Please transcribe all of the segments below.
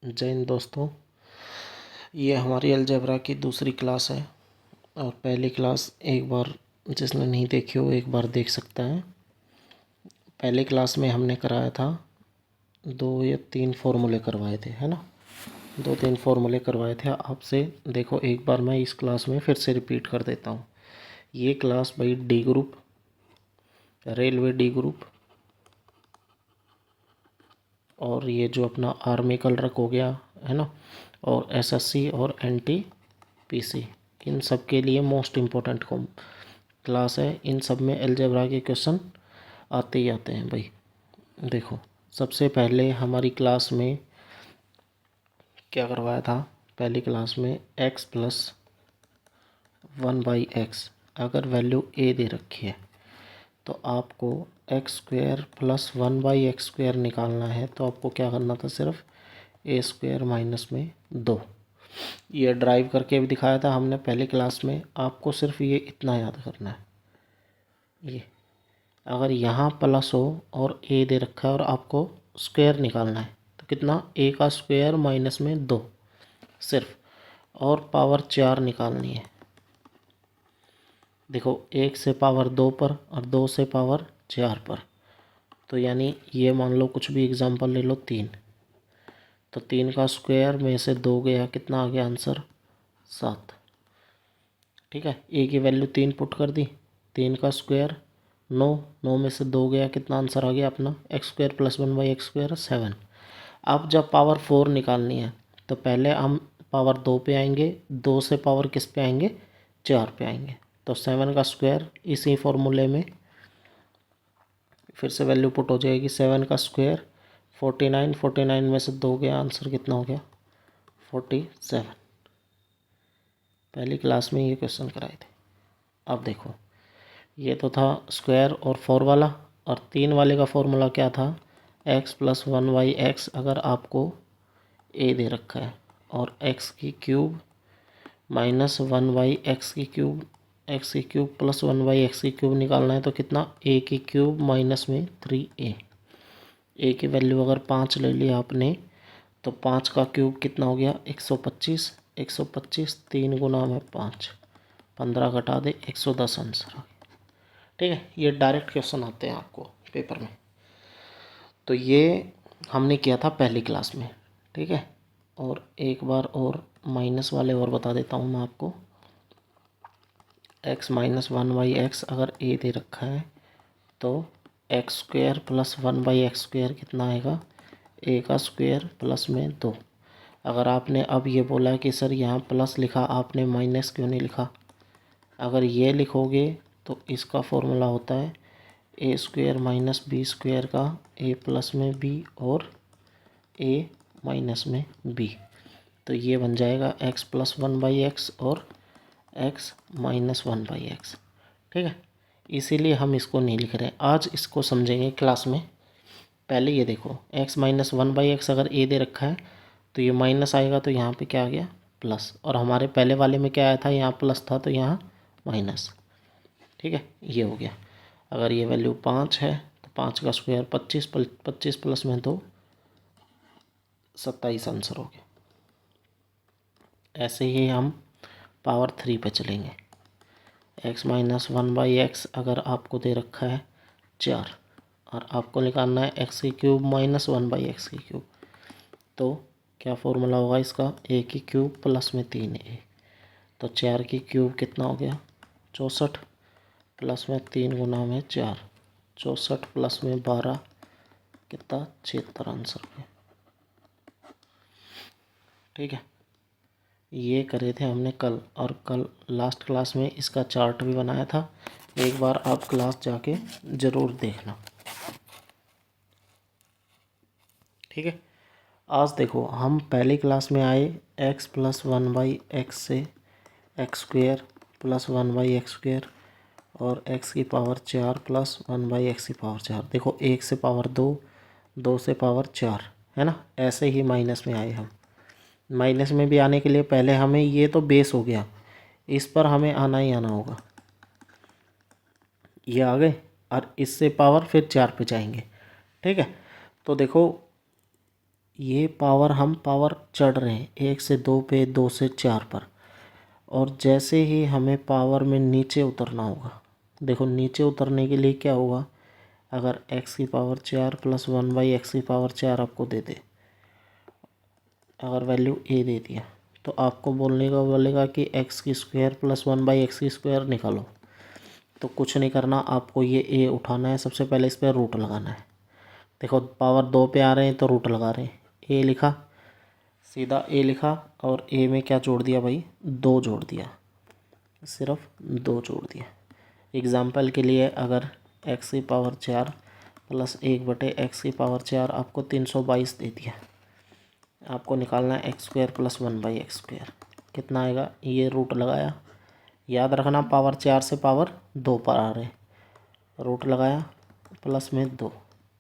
जय हिंद दोस्तों। ये हमारी अलजेब्रा की दूसरी क्लास है और पहली क्लास एक बार जिसने नहीं देखी हो एक बार देख सकता है। पहली क्लास में हमने कराया था 2 या 3 फॉर्मूले करवाए थे, है ना। 2-3 फॉर्मूले करवाए थे आपसे। देखो एक बार मैं इस क्लास में फिर से रिपीट कर देता हूँ। ये क्लास भाई D group, railway D group, और ये जो अपना आर्मी कलरक हो गया है ना, और एसएससी और एनटीपीसी, इन सब के लिए मोस्ट इम्पोर्टेंट क्लास है। इन सब में अलजेब्रा के क्वेश्चन आते ही आते हैं भाई। देखो सबसे पहले हमारी क्लास में क्या करवाया था। पहली क्लास में x प्लस 1/x अगर वैल्यू a दे रखी है तो आपको x² प्लस 1/x² निकालना है। तो आपको क्या करना था, सिर्फ a² माइनस में 2। ये ड्राइव करके भी दिखाया था हमने पहली क्लास में। आपको सिर्फ ये इतना याद करना है, ये अगर यहाँ प्लस हो और a दे रखा है और आपको स्क्वायर निकालना है तो कितना, a का स्क्वायर माइनस में 2 सिर्फ, और पावर 4 निकालनी है। देखो 1 से पावर 2 पर और 2 से पावर 4 पर, तो यानी ये मान लो कुछ भी एग्जांपल ले लो 3, तो 3 का स्क्वायर में से 2 गया, कितना आ गया आंसर 7। ठीक है, ए की वैल्यू 3 पुट कर दी, 3 का स्क्वायर 9, 9 में से 2 गया, कितना आंसर आ गया अपना x² प्लस 1/x² 7। अब जब पावर 4 निकालनी है तो पहले हम पावर 2 पे आएंगे, 2 से पावर किस पे आएंगे, 4 पे आएंगे। तो 7 का स्क्वायर इसी फॉर्मूले में फिर से वैल्यू पुट हो जाएगी, 7 का स्क्वायर 49, 49 में से 2 गया, आंसर कितना हो गया 47। पहली क्लास में ये क्वेश्चन कराए थे। अब देखो ये तो था स्क्वायर और 4 वाला, और 3 वाले का फॉर्मूला क्या था, x प्लस 1/x अगर आपको a दे रखा है और x की क्यूब माइनस 1/x की क्यूब, x की क्यूब प्लस 1/x की क्यूब निकालना है तो कितना, a की क्यूब माइनस में 3a। a की वैल्यू अगर 5 ले लिया आपने तो 5 का क्यूब कितना हो गया 125, 125 3 गुना में 5, 15 घटा दे 110 आंसर आ गया। ठीक है, ये डायरेक्ट क्वेश्चन आते हैं आपको पेपर में। तो ये हमने किया था पहली क्लास में। ठीक है, और एक बार और माइनस वाले और बता देता हूँ मैं आपको। x माइनस 1/x अगर a दे रखा है तो x² प्लस 1/x² कितना आएगा, a का स्क्वायर प्लस में 2। अगर आपने अब ये बोला कि सर यहाँ प्लस लिखा आपने, माइनस क्यों नहीं लिखा, अगर ये लिखोगे तो इसका फॉर्मूला होता है a² माइनस b² का a प्लस में b और a माइनस में b। तो ये बन जाएगा x प्लस 1/x और x माइनस 1/x। ठीक है, इसीलिए हम इसको नहीं लिख रहे हैं, आज इसको समझेंगे क्लास में। पहले ये देखो x माइनस 1/x अगर a दे रखा है तो ये माइनस आएगा, तो यहाँ पे क्या आ गया प्लस, और हमारे पहले वाले में क्या आया था, यहाँ प्लस था तो यहाँ माइनस। ठीक है, ये हो गया। अगर ये वैल्यू 5 है तो 5 का स्क्वायर 25, 25 प्लस में 2 27 आंसर हो गया। ऐसे ही हम पावर 3 पे चलेंगे। x माइनस 1/x अगर आपको दे रखा है 4 और आपको निकालना है x की क्यूब माइनस 1/x की क्यूब, तो क्या फॉर्मूला होगा इसका, a की क्यूब प्लस में 3a। तो 4 की क्यूब कितना हो गया 64, प्लस में 3 गुना में 4, 64 प्लस में 12 कितना 76 आंसर हो गया। ठीक है, ये करे थे हमने कल, और कल लास्ट क्लास में इसका चार्ट भी बनाया था। एक बार आप क्लास जाके ज़रूर देखना। ठीक है, आज देखो हम पहली क्लास में आए x प्लस 1/x से x² प्लस 1/x² और x की पावर 4 प्लस 1/x की पावर 4। देखो 1 से पावर 2, 2 से पावर 4, है ना। ऐसे ही माइनस में आए हम। माइनस में भी आने के लिए पहले हमें, ये तो बेस हो गया, इस पर हमें आना ही आना होगा। ये आ गए और इससे पावर फिर 4 पे जाएंगे। ठीक है, तो देखो ये पावर हम पावर चढ़ रहे हैं 1 से 2 पे, 2 से 4 पर, और जैसे ही हमें पावर में नीचे उतरना होगा, देखो नीचे उतरने के लिए क्या होगा, अगर x की पावर 4 प्लस 1/x की पावर 4 आपको दे दे, अगर वैल्यू a दे दिया, तो आपको बोलेगा कि x की स्क्वायर प्लस 1/x की स्क्वायर निकालो। तो कुछ नहीं करना, आपको ये a उठाना है, सबसे पहले इस पर रूट लगाना है। देखो पावर 2 पे आ रहे हैं तो रूट लगा रहे हैं, a लिखा, सीधा a लिखा, और a में क्या जोड़ दिया भाई, 2 जोड़ दिया, सिर्फ 2 जोड़ दिया। एग्ज़ाम्पल के लिए अगर x की पावर 4 प्लस 1/x की पावर 4 आपको 322 दे दिया, आपको निकालना है x² प्लस 1/x², कितना आएगा, ये रूट लगाया, याद रखना पावर 4 से पावर 2 पर आ रहे, रूट लगाया, प्लस में 2,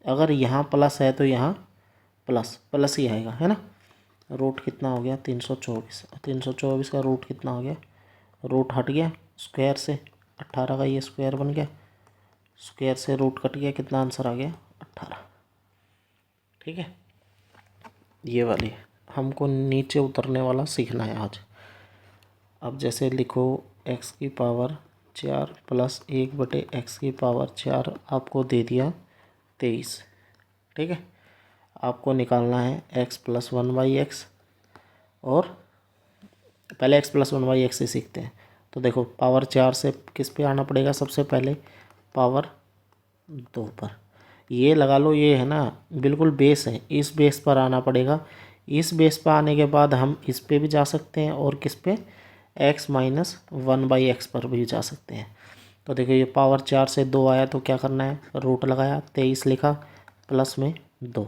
अगर यहाँ प्लस है तो यहाँ प्लस प्लस ही आएगा, है ना। रूट कितना हो गया, 324, 324 का रूट कितना हो गया, रूट हट गया स्क्वायर से, 18 का ये स्क्वायर बन गया, स्क्वायर से रूट कट गया, कितना आंसर आ गया, 18। ठीक है, ये वाली हमको नीचे उतरने वाला सीखना है आज। अब जैसे लिखो x की पावर 4 प्लस 1/x की पावर 4 आपको दे दिया 23। ठीक है, आपको निकालना है x प्लस 1/x, और पहले x प्लस 1/x से सीखते हैं। तो देखो पावर 4 से किस पे आना पड़ेगा, सबसे पहले पावर 2 पर, ये लगा लो, ये है ना बिल्कुल बेस है, इस बेस पर आना पड़ेगा। इस बेस पर आने के बाद हम इस पे भी जा सकते हैं, और किस पे, x माइनस 1/x पर भी जा सकते हैं। तो देखो ये पावर 4 से 2 आया, तो क्या करना है, रूट लगाया, 23 लिखा, प्लस में 2,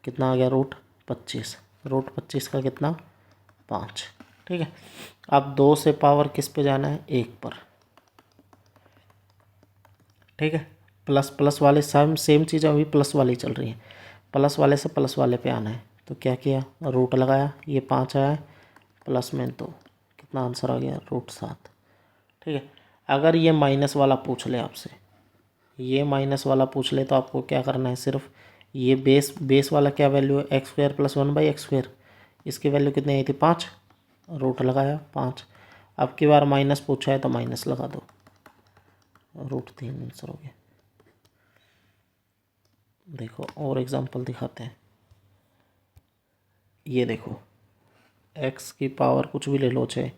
कितना आ गया, रूट 25, रूट 25 का कितना, 5। ठीक है, अब 2 से पावर किस पे जाना है, 1 पर। ठीक है, प्लस प्लस वाले सेम चीज़ अभी प्लस वाली चल रही है, प्लस वाले से प्लस वाले पे आना है। तो क्या किया, रूट लगाया, ये 5 आया, प्लस में 2, कितना आंसर आ गया, रूट 7। ठीक है, अगर ये माइनस वाला पूछ ले आपसे, ये माइनस वाला पूछ ले, तो आपको क्या करना है, सिर्फ ये बेस वाला क्या वैल्यू है, x² प्लस 1/x², इसकी वैल्यू कितनी आई थी, 5, रूट लगाया 5। अब की बार माइनस पूछा है तो माइनस लगा दो, रूट 3 आंसर हो गया। देखो और एग्जांपल दिखाते हैं, ये देखो x की पावर कुछ भी ले लो, चाहे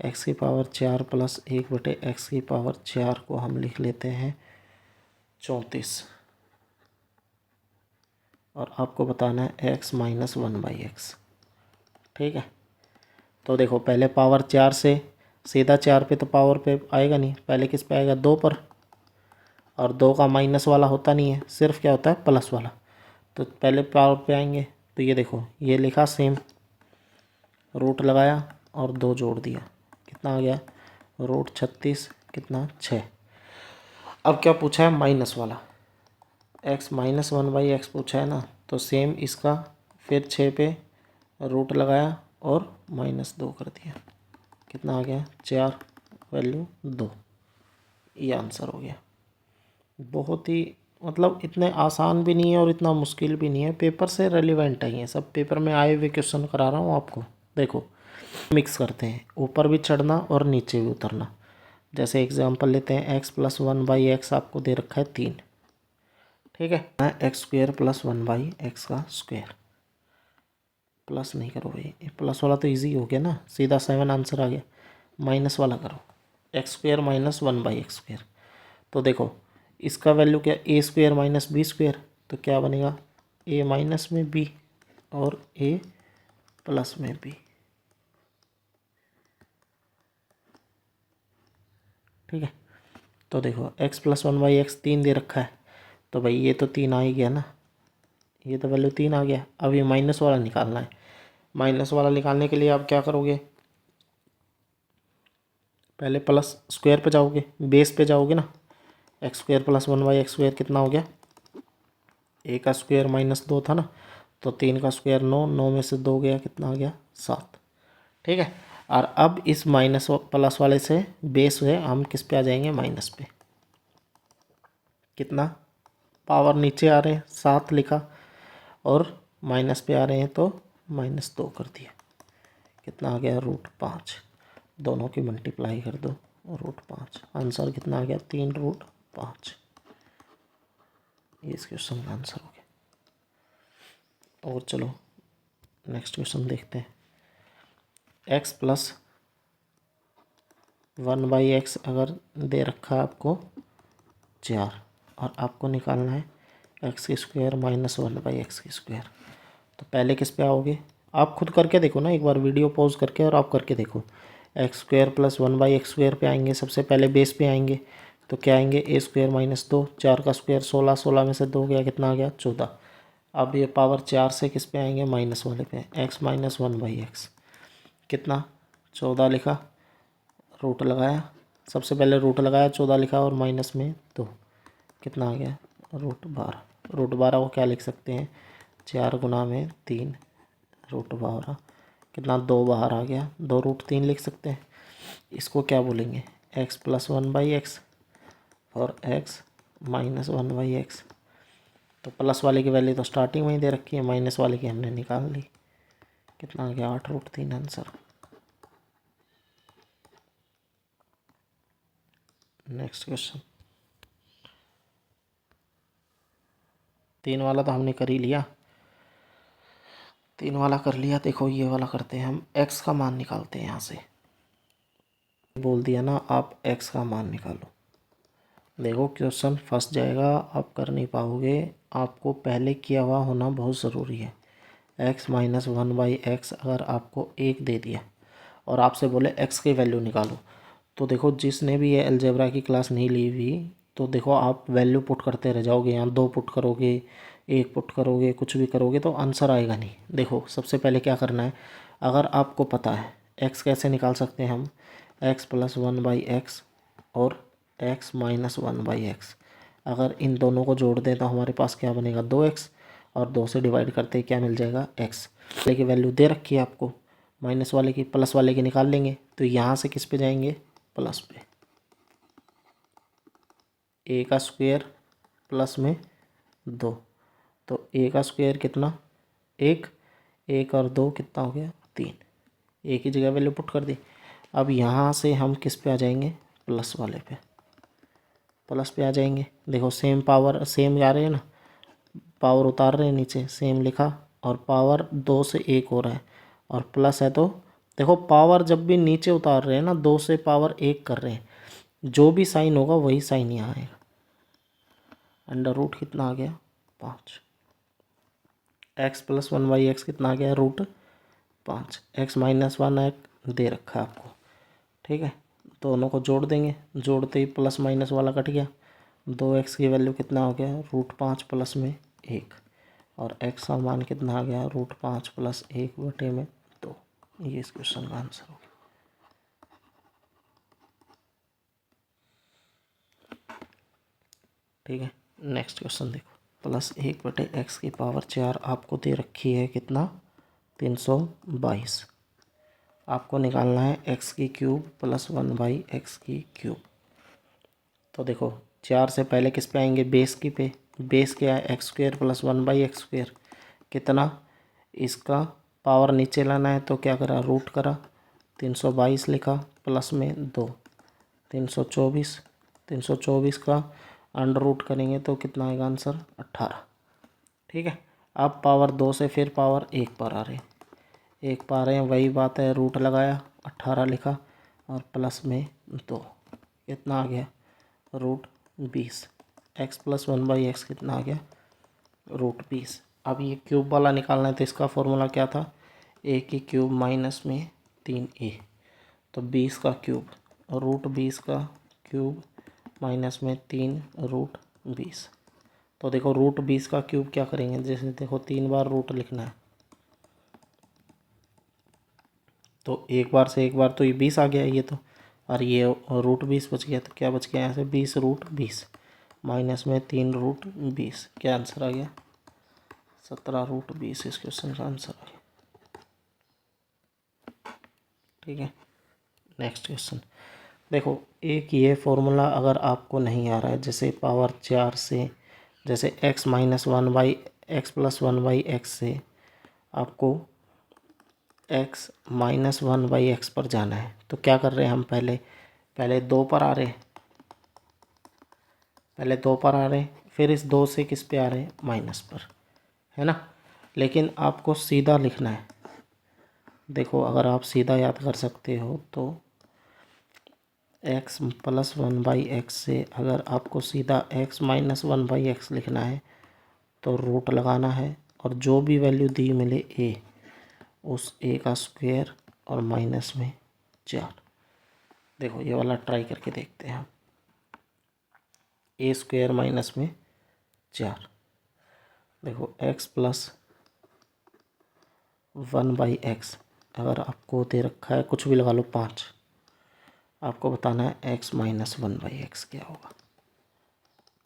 x की पावर 4 प्लस 1/x की पावर 4 को हम लिख लेते हैं 34, और आपको बताना है x माइनस 1/x। ठीक है, तो देखो पहले पावर 4 से सीधा 4 पे तो पावर पे आएगा नहीं, पहले किस पे आएगा, 2 पर, और 2 का माइनस वाला होता नहीं है, सिर्फ क्या होता है, प्लस वाला, तो पहले पावर पे आएंगे। तो ये देखो ये लिखा सेम, रूट लगाया और 2 जोड़ दिया, कितना आ गया, रूट 36, कितना, 6। अब क्या पूछा है, माइनस वाला, x माइनस 1/x पूछा है ना, तो सेम इसका फिर 6 पे रूट लगाया और -2 कर दिया, कितना आ गया, 4, वैल्यू 2, ये आंसर हो गया। बहुत ही मतलब इतने आसान भी नहीं है और इतना मुश्किल भी नहीं है, पेपर से रेलिवेंट है, ये सब पेपर में आए हुए क्वेश्चन करा रहा हूँ आपको। देखो मिक्स करते हैं, ऊपर भी चढ़ना और नीचे भी उतरना। जैसे एग्जांपल लेते हैं, x प्लस 1/x आपको दे रखा है 3। ठीक है, x² प्लस 1/x का स्क्वायर, प्लस नहीं करो भाई, प्लस वाला तो इजी हो गया ना, सीधा 7 आंसर आ गया। माइनस वाला करो, x² माइनस 1/x²। तो देखो इसका वैल्यू क्या, a² माइनस b², तो क्या बनेगा, a माइनस में b और a प्लस में b। ठीक है, तो देखो x प्लस 1/x 3 दे रखा है, तो भाई ये तो 3 आ ही गया ना, ये तो वैल्यू 3 आ गया। अब ये माइनस वाला निकालना है, माइनस वाला निकालने के लिए आप क्या करोगे, पहले प्लस स्क्वायर पे जाओगे, बेस पे जाओगे ना, x² प्लस 1/x² कितना हो गया, a का स्क्वायर -2 था ना, तो 3 का स्क्वायर 9, 9 में से 2 गया, कितना आ गया, 7। ठीक है, और अब इस माइनस प्लस वाले से बेस है, हम किस पे आ जाएंगे, माइनस पे, कितना, पावर नीचे आ रहे हैं, 7 लिखा, और माइनस पे आ रहे हैं तो -2 कर दिया, कितना आ गया √5। दोनों की मल्टीप्लाई कर दो, √5। आंसर कितना आ गया 3√5। ये इस क्वेश्चन का आंसर हो गया। और चलो नेक्स्ट क्वेश्चन देखते हैं। x + 1/x अगर दे रखा है आपको 4 और आपको निकालना है x² - 1/x²। तो पहले किस पे आओगे, आप खुद करके देखो ना, एक बार वीडियो पॉज करके और आप करके देखो। x² + 1/x² पे आएंगे, सबसे पहले बेस पे आएंगे तो क्या आएंगे a² - 2, 4 का स्क्वायर 16, 16 में से 2 गया, कितना आ गया 14। अब ये पावर 4 से किस पे आएंगे, माइनस वाले पे, x - 1/x कितना 14 लिखा, रूट लगाया, सबसे पहले रूट लगाया 14 लिखा और माइनस में 2, कितना आ गया √12। √12 को क्या लिख सकते हैं, 4 गुना में 3, √12 कितना 2 बाहर आ गया, 2√3 लिख सकते हैं। इसको क्या बोलेंगे x + 1/x और x - 1/x। तो प्लस वाले की वैल्यू तो स्टार्टिंग में ही दे रखी है, माइनस वाले की हमने निकाल ली, कितना आ गया 8√3 आंसर। नेक्स्ट क्वेश्चन, 3 वाला तो हमने कर ही लिया, 3 वाला कर लिया। देखो ये वाला करते हैं हम, x का मान निकालते हैं। यहाँ से बोल दिया ना आप x का मान निकालो। देखो क्वेश्चन फंस जाएगा, आप कर नहीं पाओगे, आपको पहले किया हुआ होना बहुत ज़रूरी है। x - 1/x अगर आपको 1 दे दिया और आपसे बोले x की वैल्यू निकालो, तो देखो जिसने भी ये अलजेब्रा की क्लास नहीं ली हुई, तो देखो आप वैल्यू पुट करते रह जाओगे। यहाँ 2 पुट करोगे, 1 पुट करोगे, कुछ भी करोगे तो आंसर आएगा नहीं। देखो सबसे पहले क्या करना है, अगर आपको पता है x कैसे निकाल सकते हैं हम, x + 1/x और x - 1/x। अगर इन दोनों को जोड़ दें तो हमारे पास क्या बनेगा 2x, और 2 से डिवाइड करते ही क्या मिल जाएगा x। वाले की वैल्यू दे रखी है आपको, माइनस वाले की प्लस वाले की निकाल लेंगे, तो यहाँ से किस पे जाएंगे प्लस पे, a² प्लस में 2, तो a² कितना 1, 1 और 2 कितना हो गया 3, एक ही जगह वैल्यू पुट कर दी। अब यहाँ से हम किस पे आ जाएंगे, प्लस वाले पे, प्लस पे आ जाएंगे। देखो सेम पावर सेम जा रहे हैं ना, पावर उतार रहे हैं नीचे, सेम लिखा, और पावर 2 से 1 हो रहा है और प्लस है, तो देखो पावर जब भी नीचे उतार रहे हैं ना, 2 से पावर 1 कर रहे हैं, जो भी साइन होगा वही साइन यहाँ आएगा। अंडर रूट कितना आ गया 5, x + 1/x कितना आ गया √5, x - 1 दे रखा है आपको, ठीक है। दोनों को जोड़ देंगे, जोड़ते ही प्लस माइनस वाला कट गया, 2x की वैल्यू कितना हो गया √5 प्लस में 1, और x का मान कितना आ गया √5 + 1/2। ये इस क्वेश्चन का आंसर हो गया। ठीक है, नेक्स्ट क्वेश्चन देखो, +1/x की पावर 4 आपको दे रखी है कितना 322। आपको निकालना है x³ + 1/x³। तो देखो 4 से पहले किस पे आएंगे, बेस की पे, बेस क्या है x² + 1/x², कितना, इसका पावर नीचे लाना है तो क्या करा रूट करा, 322 लिखा, प्लस में 2, 324, 324 का अंडर रूट करेंगे तो कितना आएगा आंसर 18। ठीक है, अब पावर 2 से फिर पावर 1 पर आ रहे हैं, 1 पर आ रहे हैं, वही बात है, रूट लगाया 18 लिखा और प्लस में 2, कितना आ गया √20। x + 1/x कितना आ गया √20। अब ये क्यूब वाला निकालना है तो इसका फॉर्मूला क्या था, a³ माइनस में 3a, तो 20 का क्यूब, √20 का क्यूब माइनस में 3 √20। तो देखो √20 का क्यूब क्या करेंगे, जैसे देखो 3 बार रूट लिखना है, तो एक बार से एक बार तो ये 20 आ गया ये तो, और ये √20 बच गया, तो क्या बच गया यहाँ से 20 √20 माइनस में 3 √20, क्या आंसर आ गया 17 √20। इस क्वेश्चन का आंसर आ गया। ठीक है, नेक्स्ट क्वेश्चन देखो, एक ये फॉर्मूला अगर आपको नहीं आ रहा है, जैसे पावर 4 से, जैसे x - 1/x + 1/x से आपको x माइनस 1/x पर जाना है। तो क्या कर रहे हैं हम, पहले 2 पर आ रहे हैं, फिर इस 2 से किस पे आ रहे हैं, माइनस पर, है ना। लेकिन आपको सीधा लिखना है। देखो अगर आप सीधा याद कर सकते हो तो x प्लस 1/x से अगर आपको सीधा x माइनस 1/x लिखना है तो रूट लगाना है, और जो भी वैल्यू दी मिले a, उस a का स्क्वायर और माइनस में 4। देखो ये वाला ट्राई करके देखते हैं हम। a स्क्वायर माइनस में 4। देखो x प्लस 1/x अगर आपको दे रखा है, कुछ भी लगा लो 5, आपको बताना है x माइनस 1/x क्या होगा।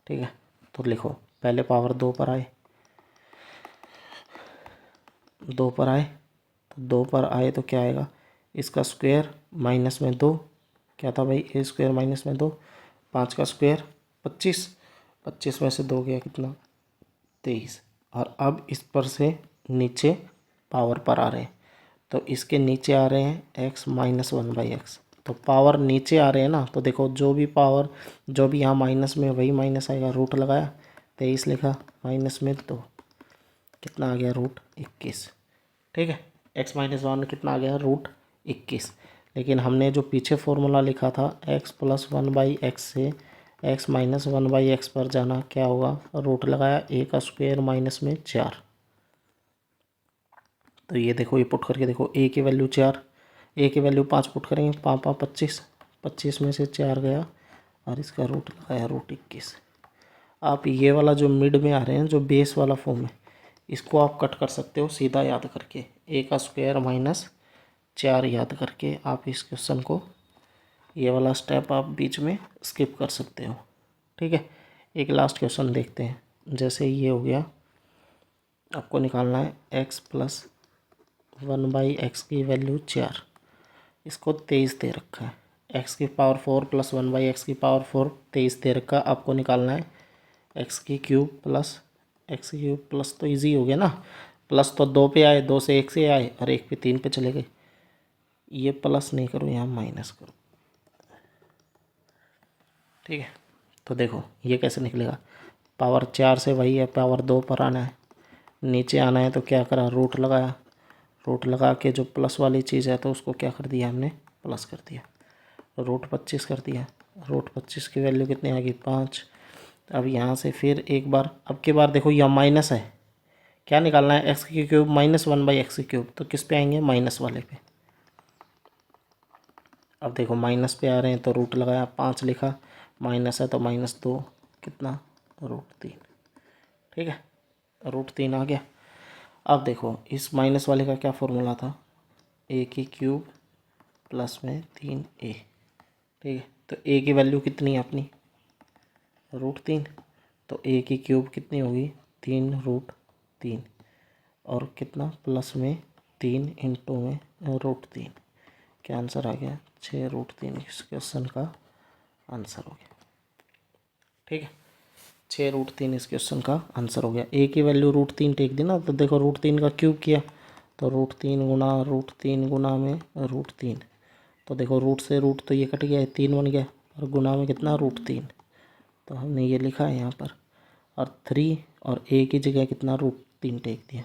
ठीक है, तो लिखो पहले पावर 2 पर आए, तो 2 पर आए तो क्या आएगा, इसका स्क्वायर माइनस में 2, क्या था भाई, a स्क्वायर माइनस में 2, 5 का स्क्वायर 25, 25 में से 2 गया कितना, 23। और अब इस पर से नीचे पावर पर आ रहे हैं, तो इसके नीचे आ रहे हैं x माइनस 1/x। तो पावर नीचे आ रहे हैं ना, तो देखो जो भी पावर, जो भी यहाँ माइनस में वही माइनस आएगा, रूट लगाया, 23 लिखा, माइनस में 2, कितना आ गया, रूट 21। ठीक है, x माइनस 1 कितना आ गया, रूट 21। लेकिन हमने जो पीछे फॉर्मूला लिखा था x प्लस 1/x से x माइनस 1/x पर जाना, क्या होगा, रूट लगाया, a का स्क्वायर माइनस में 4। तो ये देखो, ये पुट करके देखो, a की वैल्यू 4, a की वैल्यू 5 पुट करेंगे, 5 5 25, 25 में से 4 गया, और इसका रूट लगाया, रूट 21। आप ये वाला जो मिड में आ रहे हैं, जो बेस वाला फॉर्म है, इसको आप कट कर सकते हो सीधा याद करके, a का स्क्वायर माइनस 4 याद करके आप इस क्वेश्चन को, ये वाला स्टेप आप बीच में स्किप कर सकते हो। ठीक है, एक लास्ट क्वेश्चन देखते हैं। जैसे ये हो गया, आपको निकालना है x प्लस 1/x की वैल्यू 4, इसको 23 दे रखा है, x की पावर 4 प्लस 1/x की पावर 4, 23 दे रखा है। आपको निकालना है x की क्यूब प्लस x की क्यूब प्लस, तो इजी हो गया ना, प्लस तो 2 पे आए, 2 से 1 से आए, और 1 पे 3 पे चले गए। ये प्लस नहीं करो, यहाँ माइनस करो। ठीक है, तो देखो ये कैसे निकलेगा, पावर 4 से वही है, पावर 2 पर आना है, नीचे आना है, तो क्या करा, रूट लगाया, रूट लगा के जो प्लस वाली चीज़ है तो उसको क्या कर दिया हमने, प्लस कर दिया, रूट 25 कर दिया, रूट 25 की वैल्यू कितनी आ गई, 5। अब यहाँ से फिर एक बार, अब की बार देखो यह माइनस है, क्या निकालना है, x की क्यूब माइनस 1/x की क्यूब, तो किस पे आएंगे, माइनस वाले पे। अब देखो माइनस पे आ रहे हैं तो रूट लगाया, 5 लिखा, माइनस है तो -2, कितना, रूट 3। ठीक है, रूट 3 आ गया। अब देखो इस माइनस वाले का क्या फॉर्मूला था, a की क्यूब प्लस में 3a। ठीक है, तो a की वैल्यू कितनी है अपनी, रूट 3, तो a की क्यूब कितनी होगी, 3√3, और कितना, प्लस में 3 इंटू में रूट 3, क्या आंसर आ गया, 6√3 इस क्वेश्चन का आंसर हो गया। ठीक है, 6√3 इस क्वेश्चन का आंसर हो गया। a की वैल्यू रूट 3 टेक दी ना, तो देखो रूट 3 का क्यूब किया, तो रूट 3 गुना √3 गुना में रूट 3, तो देखो रूट से रूट तो ये कट गया, 3 बन गया, और गुना में कितना, रूट 3, तो हमने ये लिखा है यहाँ पर, और 3 और a की जगह कितना, रूट 3 टेक दिया,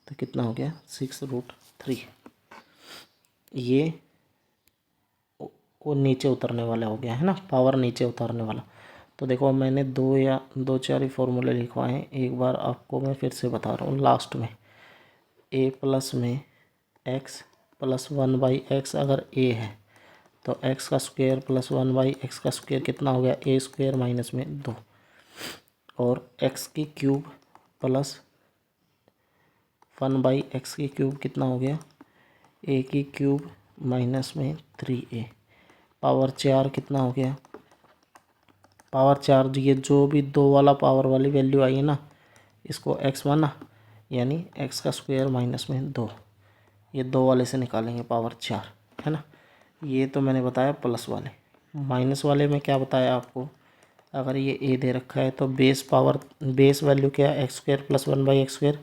तो कितना हो गया, 6√3। ये वो नीचे उतरने वाला हो गया है ना, पावर नीचे उतारने वाला। तो देखो मैंने 2 ही फॉर्मूले लिखवाए हैं, एक बार आपको मैं फिर से बता रहा हूँ लास्ट में। a प्लस में x प्लस 1/x अगर a है, तो x का स्क्वायर प्लस 1/x का स्क्वायर कितना हो गया, a स्क्वायर माइनस में 2, और x की क्यूब प्लस 1/x की क्यूब कितना हो गया, a की क्यूब माइनस में 3a, पावर 4 कितना हो गया, पावर 4, ये जो भी 2 वाला पावर वाली वैल्यू आई है ना, इसको x माना, यानी x का स्क्वायर माइनस में 2, ये 2 वाले से निकालेंगे पावर 4, है ना। ये तो मैंने बताया प्लस वाले। माइनस वाले में क्या बताया आपको, अगर ये a दे रखा है तो बेस वैल्यू क्या है, x square plus 1/x square,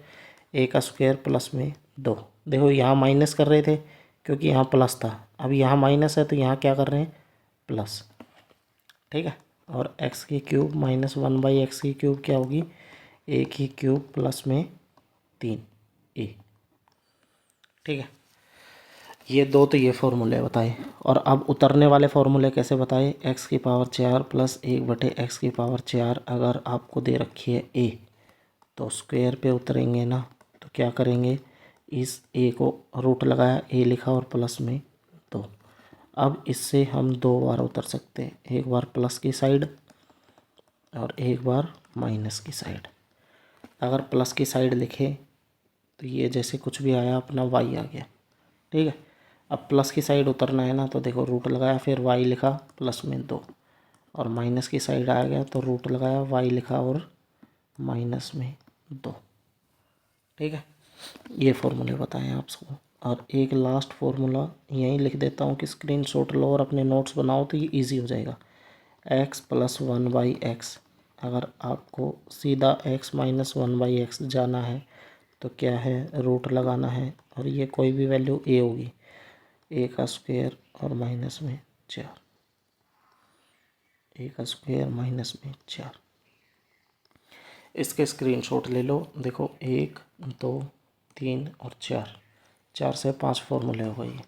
a का स्क्वायर प्लस में 2। देखो यहाँ माइनस कर रहे थे क्योंकि यहाँ प्लस था, अब यहाँ माइनस है तो यहाँ क्या कर रहे हैं, प्लस। ठीक है, और एक्स की क्यूब माइनस 1/x की क्यूब क्या होगी, ए की क्यूब प्लस में 3a। ठीक है, ये दो तो ये फॉर्मूले बताए। और अब उतरने वाले फॉर्मूले कैसे बताए, एक्स की पावर 4 प्लस 1/x की पावर 4 अगर आपको दे रखी है a, तो स्क्वायर पे उतरेंगे ना, तो क्या करेंगे, इस a को रूट लगाया, a लिखा और प्लस में 2। अब इससे हम 2 बार उतर सकते हैं, एक बार प्लस की साइड और एक बार माइनस की साइड। अगर प्लस की साइड लिखे तो ये जैसे कुछ भी आया अपना y आ गया। ठीक है, अब प्लस की साइड उतरना है ना, तो देखो रूट लगाया, फिर y लिखा प्लस में 2, और माइनस की साइड आ गया तो रूट लगाया, y लिखा और माइनस में 2। ठीक है, ये फॉर्मूले बताएं आप सबको। और एक लास्ट फार्मूला यहीं लिख देता हूँ कि स्क्रीनशॉट लो और अपने नोट्स बनाओ तो ये इजी हो जाएगा। x + 1/x, अगर आपको सीधा x - 1/x जाना है तो क्या है, रूट लगाना है, और ये कोई भी वैल्यू a होगी, a का स्क्वायर और माइनस में 4, a का स्क्वायर माइनस में 4। इसके स्क्रीनशॉट ले लो। देखो 1, 2, 3 और 4, 4 से 5 फॉर्मूले हो गए।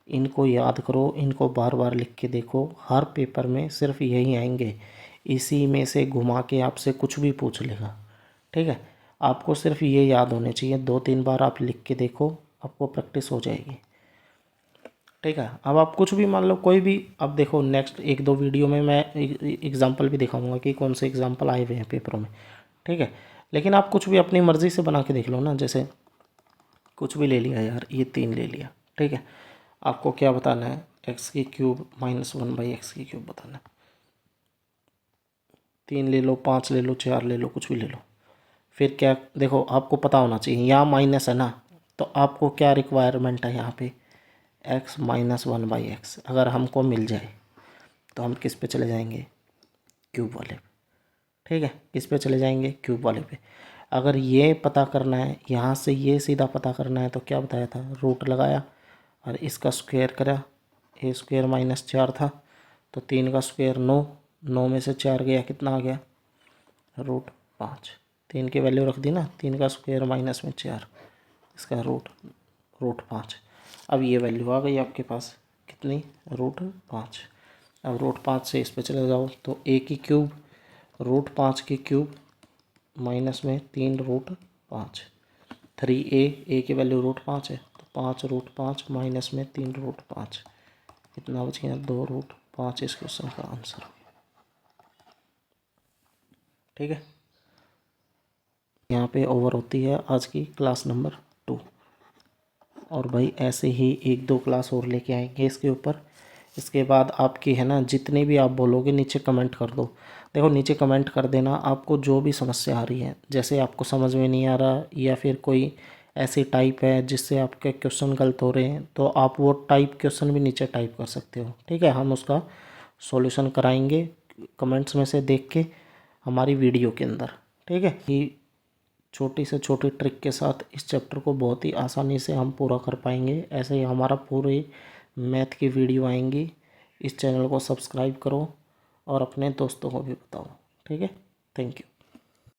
इनको याद करो, इनको बार बार लिख के देखो, हर पेपर में सिर्फ यही आएंगे, इसी में से घुमा के आपसे कुछ भी पूछ लेगा। ठीक है, आपको सिर्फ ये याद होने चाहिए, 2-3 बार आप लिख के देखो, आपको प्रैक्टिस हो जाएगी। ठीक है, अब आप कुछ भी मान लो, कोई भी, अब देखो नेक्स्ट 1-2 वीडियो में मैं एग्जांपल भी दिखाऊंगा कि कौन से एग्जांपल आए हुए हैं पेपरों में। ठीक है, लेकिन आप कुछ भी अपनी मर्ज़ी से बना के देख लो ना, जैसे कुछ भी ले लिया यार, ये 3 ले लिया। ठीक है, आपको क्या बताना है, x की क्यूब माइनस 1/x की क्यूब बताना है। 3 ले लो, 5 ले लो, 4 ले लो, कुछ भी ले लो। फिर क्या, देखो आपको पता होना चाहिए, यहाँ माइनस है ना, तो आपको क्या रिक्वायरमेंट है यहाँ पे, x - 1/x अगर हमको मिल जाए तो हम किस पे चले जाएंगे, क्यूब वाले पे। ठीक है, किस पे चले जाएंगे, क्यूब वाले पे। अगर ये पता करना है, यहाँ से ये सीधा पता करना है, तो क्या बताया था, रूट लगाया और इसका स्क्वायर करा, a² - 4 था, तो 3 का स्क्वायर 9, 9 में से 4 गया, कितना आ गया, √5। 3 की वैल्यू रख दी ना, 3 का स्क्वायर माइनस में 4, इसका √5। अब ये वैल्यू आ गई आपके पास, कितनी, √5। अब √5 से इस पे चले जाओ तो a की क्यूब √5 की क्यूब माइनस में 3√5, 3a, a की वैल्यू √5 है, तो 5√5 माइनस में 3√5, कितना बच गया, 2√5 इस क्वेश्चन का आंसर। ठीक है, यहाँ पे ओवर होती है आज की क्लास नंबर 2। और भाई ऐसे ही 1-2 क्लास और लेके आएंगे इसके ऊपर। इसके बाद आपकी है ना, जितने भी आप बोलोगे नीचे कमेंट कर दो। देखो नीचे कमेंट कर देना, आपको जो भी समस्या आ रही है, जैसे आपको समझ में नहीं आ रहा या फिर कोई ऐसी टाइप है जिससे आपके क्वेश्चन गलत हो रहे हैं, तो आप वो टाइप क्वेश्चन भी नीचे टाइप कर सकते हो। ठीक है, हम उसका सॉल्यूशन कराएंगे कमेंट्स में से देख के हमारी वीडियो के अंदर। ठीक है, कि छोटी से छोटी ट्रिक के साथ इस चैप्टर को बहुत ही आसानी से हम पूरा कर पाएंगे। ऐसे ही हमारा पूरे मैथ की वीडियो आएंगी। इस चैनल को सब्सक्राइब करो और अपने दोस्तों को भी बताओ। ठीक है, थैंक यू।